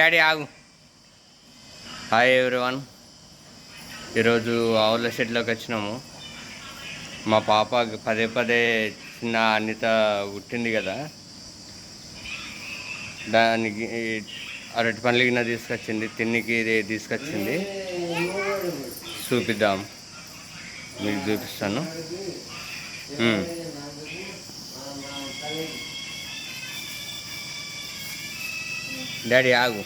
Daddy ఆగు. Hi everyone. ఈరోజు ఆవుల షెడ్లోకి వచ్చినాము. మా పాప పదే పదే చిన్న అనిత పుట్టింది కదా, దానికి అరటి పండ్లు గిన్నె తీసుకొచ్చింది, తిన్నికి తీసుకొచ్చింది. చూపిద్దాం, మీకు చూపిస్తాను. డాడీ ఆగు.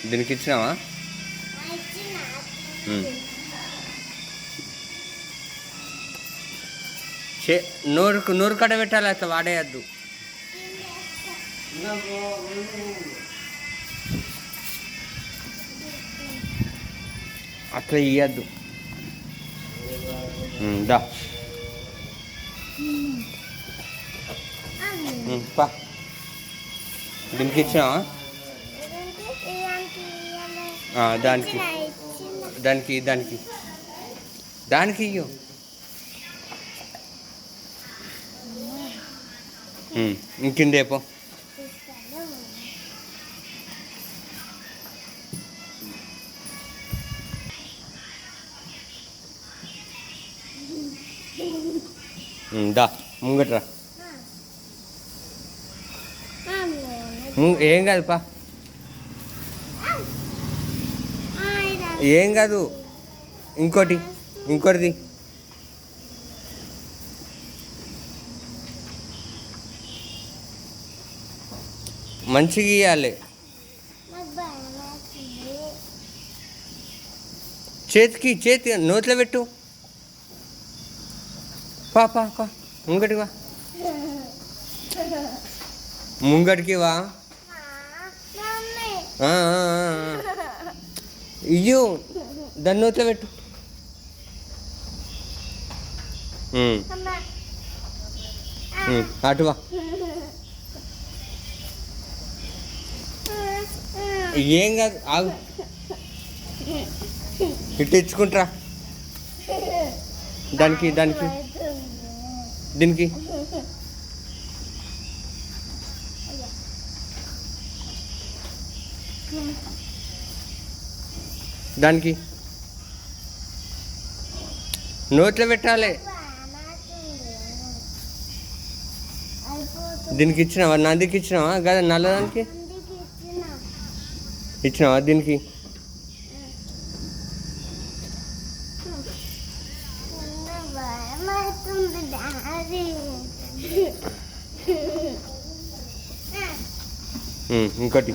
దీనికి ఇచ్చినావా? నూరు కడ పెట్టాలి, అట్లా వాడేయద్దు. అట్లా ఇయ్యద్దు. దా పా. దీనికి ఇచ్చినావా? దానికి దానికి దానికి దానికి ఇయ్యు. ఇంకిందేపో. దా ముంగట్రా. ఏం కాదు పా, ఏం కాదు. ఇంకోటిది మంచిగా ఇవ్వాలి. చేతి నోట్లో పెట్టు. పా పా పా, ముంగటికి వా, ముంగటికి వా. ఇయ్యు, దాన్ని నోట్లో పెట్టు. అటువా. ఏం కాదు, ఆగు. ఇటు ఇచ్చుకుంటారా. దానికి దీనికి దానికి నోట్లో పెట్టాలి. దీనికి ఇచ్చినావా? నందికి ఇచ్చినావా? కదా నల్లదానికి ఇచ్చినావా? దీనికి ఇంకోటి.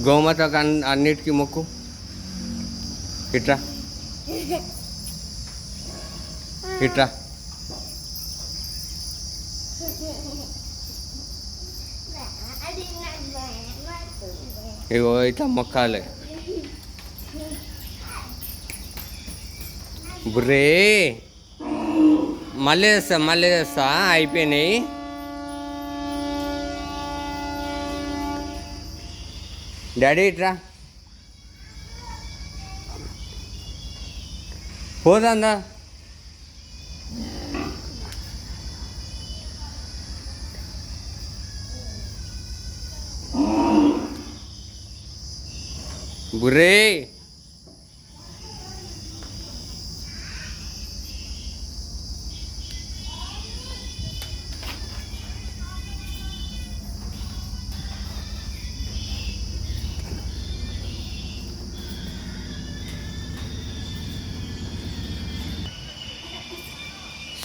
గోమాత అన్నిటికీ మొక్కు. ఇట్రా ఇట్రా. ఇగో ఇట్లా మొక్కాలి. బుర్రే మళ్ళీ చేస్తా. అయిపోయినాయి. డాడీ ఇట్రా. పోదా. బుర్రే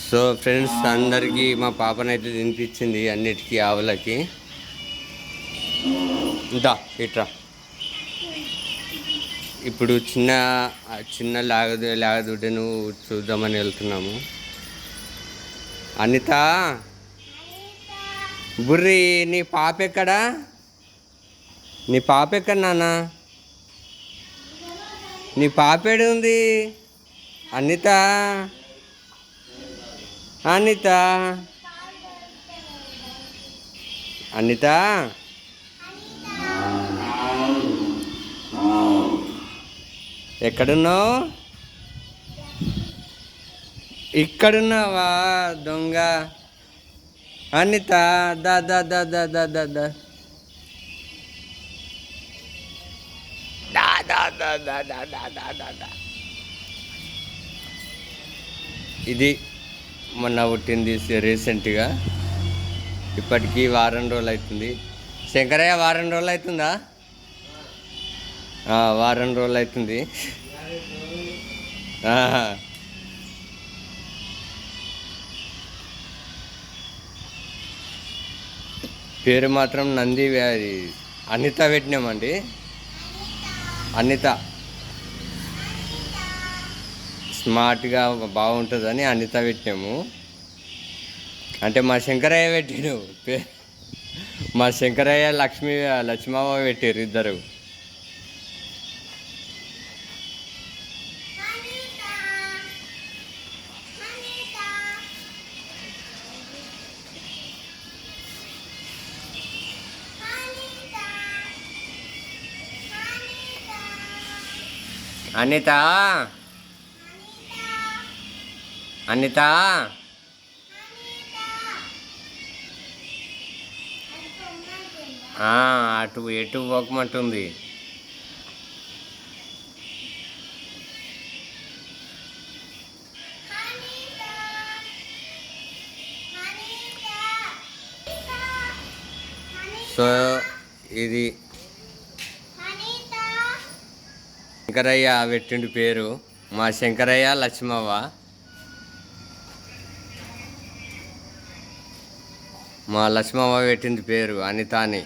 సో ఫ్రెండ్స్, అందరికీ మా పాపనైతే తినిపించింది, అన్నిటికీ ఆవులకి. దా ఇట్రా. ఇప్పుడు చిన్న లాగదుడ్డను చూద్దామని వెళ్తున్నాము. అనిత, బుర్రి, నీ పాప ఎక్కడా? నీ పాప ఎక్కడ నాన్న? నీ పాప ఏడు ఉంది? అనిత, అనిత, అనిత, ఎక్కడున్నావు? ఇక్కడున్నావా దొంగ? అనిత దా దా దా దా దా దా దా దా దా దా దా దా దా దా దా. ఇది మొన్న పుట్టింది రీసెంట్గా. ఇప్పటికీ వారం రోజులు అవుతుంది. శంకరయ్య వారం రోజులు అవుతుందా? వారం రోజులు అవుతుంది. పేరు మాత్రం నంది అనిత పెట్టినామండి. అనిత స్మార్ట్గా బాగుంటుందని అనిత పెట్టినాము. అంటే మా శంకరయ్య పెట్టిను. మా శంకరయ్య లక్ష్మమ్మ పెట్టారు ఇద్దరు. అనిత అనిత అటు ఎటు పోకమంటుంది. సో ఇది శంకరయ్య పెట్టిండు పేరు. మా శంకరయ్య లక్ష్మవ్వ. మా లక్ష్మవ్వ పెట్టింది పేరు అనిత అని.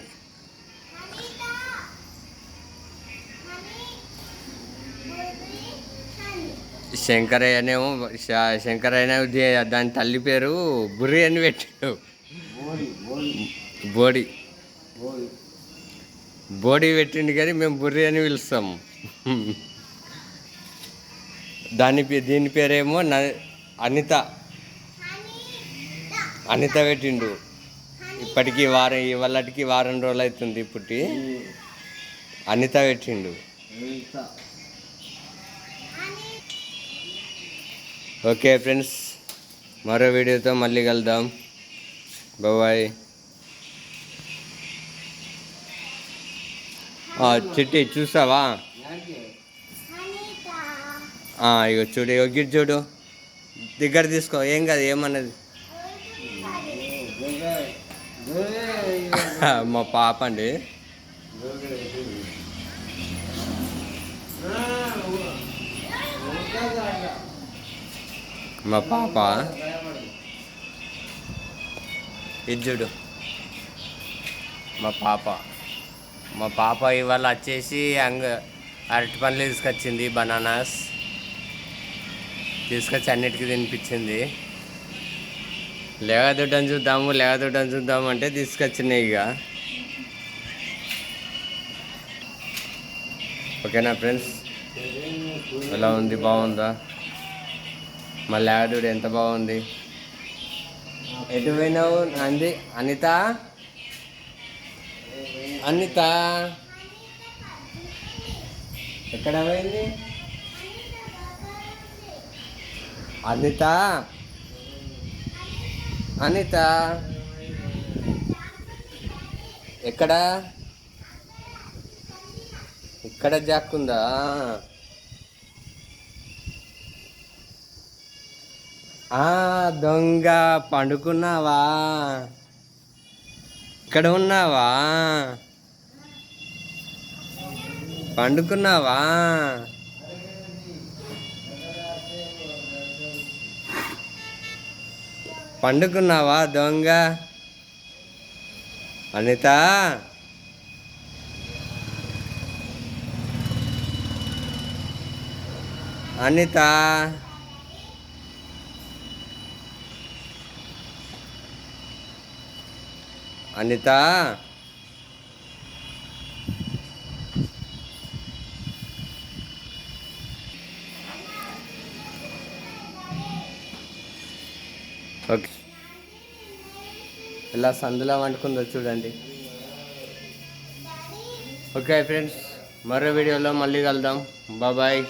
శంకరయ్యనేమో దాని తల్లి పేరు బుర్రి అని పెట్టాడు. బోడి పెట్టిండు కానీ మేము బుర్రి అని పిలుస్తాము. దీని పేరేమో అనిత పెట్టిండు. ఇప్పటికీ ఇవాళకి వారం రోజులు అవుతుంది పుట్టి. అనిత పెట్టిండు. ఓకే ఫ్రెండ్స్, మరో వీడియోతో మళ్ళీ కలుద్దాం. బాయ్. చిట్టి చూసావా? ఇగో చూడు, గిట్ చూడు, దగ్గర తీసుకో, ఏం కాదు, ఏమన్నది. మా పాప అండి. మా పాప ఇది చూడు. మా పాప ఇవాళ వచ్చేసి అరటి పండ్లు తీసుకొచ్చింది. బనానాస్ తీసుకొచ్చి అన్నిటికీ తినిపించింది. లేగదొడ్డని చూద్దాము అంటే తీసుకొచ్చినాయి. ఇక ఓకేనా ఫ్రెండ్స్, ఎలా ఉంది? బాగుందా? మా లేగదొడ్డు ఎంత బాగుంది. ఎటు పోయినావు అంది అనిత? ఎక్కడ పోయింది అనిత? ఇక్కడ జాక్కుందా? దొంగ, పండుకున్నావా? ఇక్కడ ఉన్నావా? పండుకున్నావా? దొంగ? అనిత, అనిత ఓకే, ఇలా సందులో వండుకుందో చూడండి. ఓకే ఫ్రెండ్స్, మరో వీడియోలో మళ్ళీ కలుద్దాం. బాయ్.